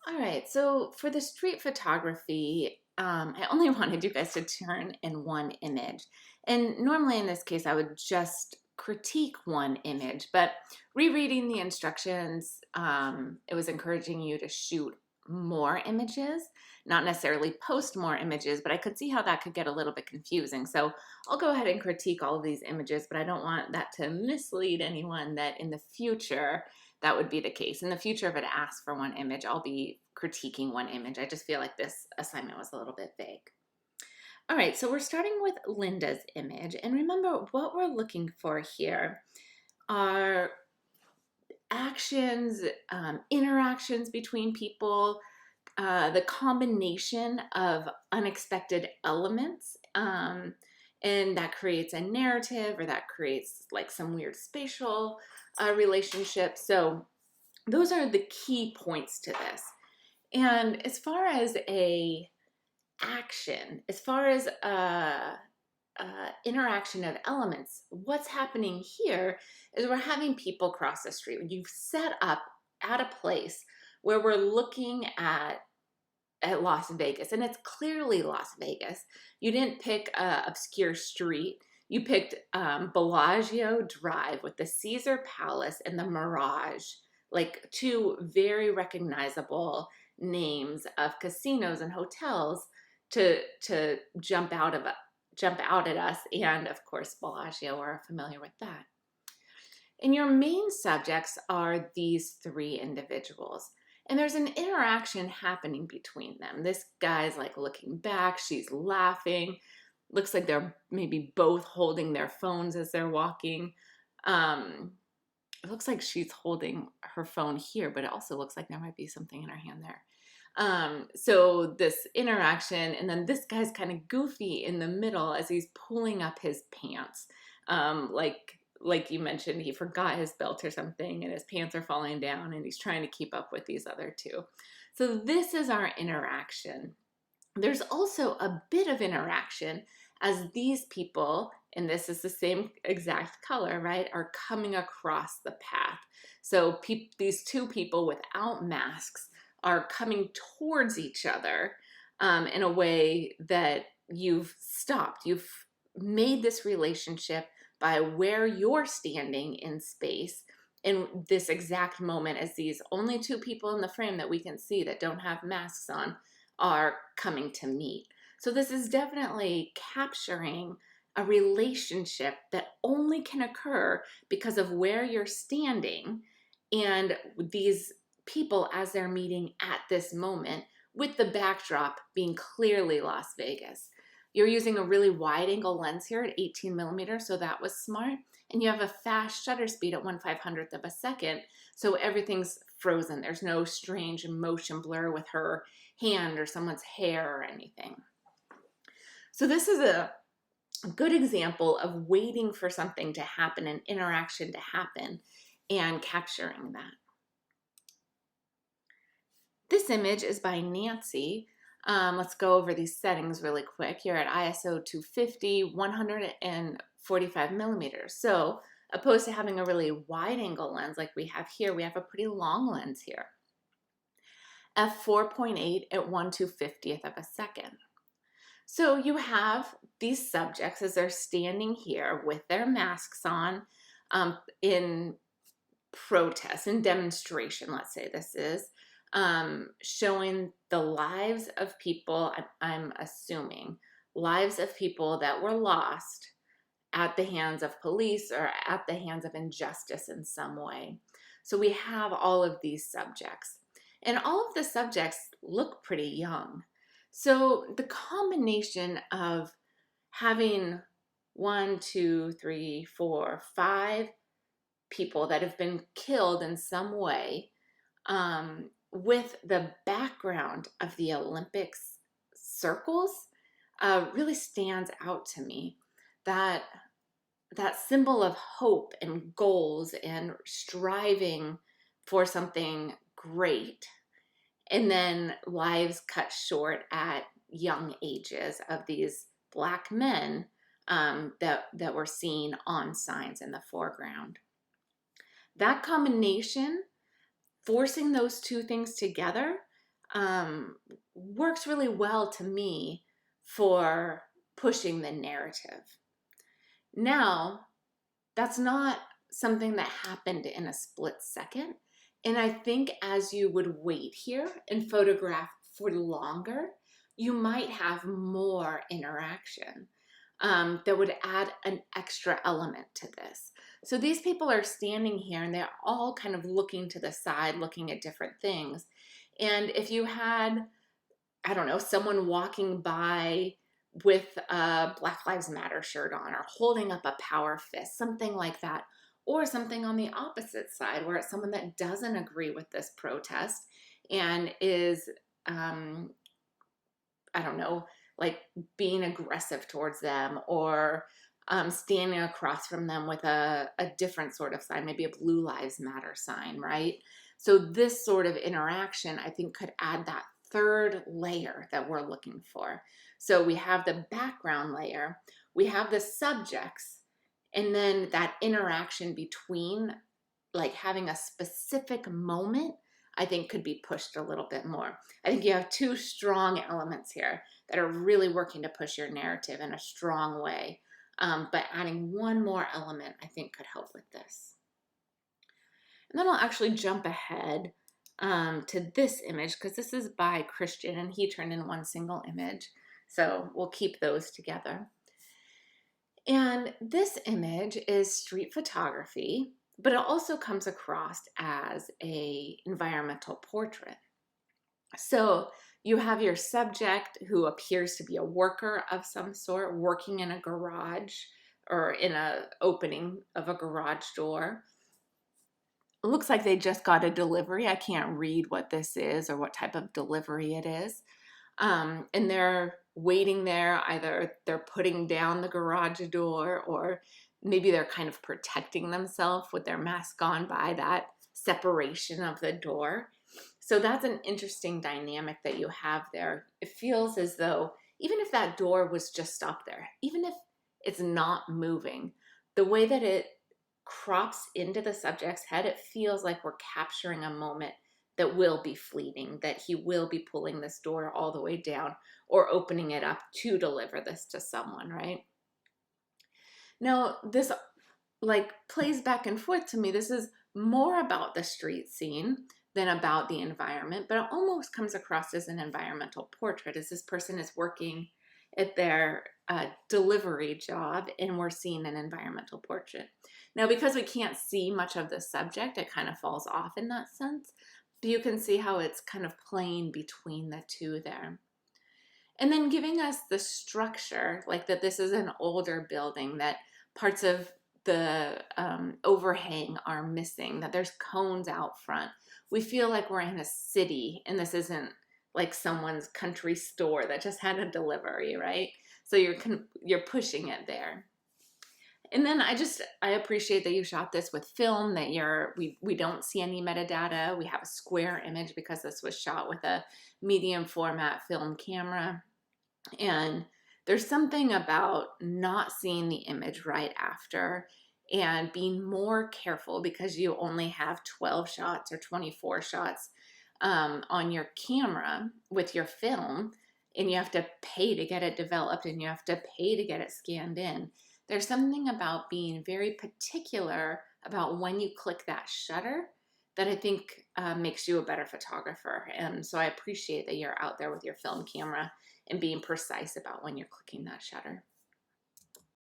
All right, so for the street photography, I only wanted you guys to turn in one image. And normally in this case, I would just critique one image, but rereading the instructions, it was encouraging you to shoot more images, not necessarily post more images, but I could see how that could get a little bit confusing. So I'll go ahead and critique all of these images, but I don't want that to mislead anyone that in the future, that would be the case. In the future, if it asks for one image, I'll be critiquing one image. I just feel like this assignment was a little bit vague. All right, so we're starting with Linda's image. And remember, what we're looking for here are actions, interactions between people, the combination of unexpected elements. And that creates a narrative or that creates like some weird spatial relationship. So those are the key points to this. And as far as a action, as far as interaction of elements, what's happening here is we're having people cross the street. You've set up at a place where we're looking at Las Vegas, and it's clearly Las Vegas. You didn't pick a obscure street. You picked Bellagio Drive with the Caesar Palace and the Mirage, like two very recognizable names of casinos and hotels to jump out at us, and of course Bellagio, we're familiar with that. And your main subjects are these three individuals. And there's an interaction happening between them. This guy's like looking back, she's laughing. Looks like they're maybe both holding their phones as they're walking. It looks like she's holding her phone here, but it also looks like there might be something in her hand there. So this interaction, and then this guy's kind of goofy in the middle as he's pulling up his pants. Like you mentioned, he forgot his belt or something and his pants are falling down and he's trying to keep up with these other two. So this is our interaction. There's also a bit of interaction as these people, and this is the same exact color, right, are coming across the path. So these two people without masks are coming towards each other in a way that you've stopped. You've made this relationship by where you're standing in space in this exact moment as these only two people in the frame that we can see that don't have masks on are coming to meet. So this is definitely capturing a relationship that only can occur because of where you're standing and these people as they're meeting at this moment, with the backdrop being clearly Las Vegas. You're using a really wide angle lens here at 18 millimeters, so that was smart. And you have a fast shutter speed at 1/500th of a second, so everything's frozen. There's no strange motion blur with her hand or someone's hair or anything. So this is a good example of waiting for something to happen, an interaction to happen, and capturing that. This image is by Nancy. Let's go over these settings really quick. You're at ISO 250, 145 millimeters. So opposed to having a really wide angle lens like we have here, we have a pretty long lens here. f4.8 at 1/250th of a second. So you have these subjects as they're standing here with their masks on in protest, in demonstration, let's say this is, showing the lives of people, I'm assuming, lives of people that were lost at the hands of police or at the hands of injustice in some way. So we have all of these subjects. And all of the subjects look pretty young. So the combination of having 1, 2, 3, 4, 5 people that have been killed in some way, with the background of the Olympics circles, really stands out to me. That symbol of hope and goals and striving for something great, and then lives cut short at young ages of these Black men that were seen on signs in the foreground. That combination, forcing those two things together, works really well to me for pushing the narrative. Now, that's not something that happened in a split second. And I think as you would wait here and photograph for longer, you might have more interaction that would add an extra element to this. So these people are standing here and they're all kind of looking to the side, looking at different things. And if you had, I don't know, someone walking by with a Black Lives Matter shirt on or holding up a power fist, something like that, or something on the opposite side where it's someone that doesn't agree with this protest and is, I don't know, like being aggressive towards them or standing across from them with a different sort of sign, maybe a Blue Lives Matter sign, right? So this sort of interaction, I think, could add that third layer that we're looking for. So we have the background layer, we have the subjects, and then that interaction between, like having a specific moment, I think could be pushed a little bit more. I think you have two strong elements here that are really working to push your narrative in a strong way. But adding one more element, I think, could help with this. And then I'll actually jump ahead to this image because this is by Christian and he turned in one single image. So we'll keep those together. And this image is street photography, but it also comes across as an environmental portrait. So you have your subject who appears to be a worker of some sort, working in a garage or in an opening of a garage door. It looks like they just got a delivery. I can't read what this is or what type of delivery it is. And they're waiting there. Either they're putting down the garage door or maybe they're kind of protecting themselves with their mask on by that separation of the door. So that's an interesting dynamic that you have there. It feels as though even if that door was just up there, even if it's not moving, the way that it crops into the subject's head, it feels like we're capturing a moment that will be fleeting, that he will be pulling this door all the way down or opening it up to deliver this to someone, right? Now, this like plays back and forth to me. This is more about the street scene than about the environment, but it almost comes across as an environmental portrait as this person is working at their delivery job and we're seeing an environmental portrait. Now, because we can't see much of the subject, it kind of falls off in that sense. But you can see how it's kind of playing between the two there. And then giving us the structure, like that this is an older building, that parts of the overhang are missing, that there's cones out front. We feel like we're in a city and this isn't like someone's country store that just had a delivery, right? So you're pushing it there. And then I appreciate that you shot this with film, that we don't see any metadata. We have a square image because this was shot with a medium format film camera. And there's something about not seeing the image right after and being more careful because you only have 12 shots or 24 shots on your camera with your film, and you have to pay to get it developed and you have to pay to get it scanned in. There's something about being very particular about when you click that shutter that I think makes you a better photographer. And so I appreciate that you're out there with your film camera and being precise about when you're clicking that shutter.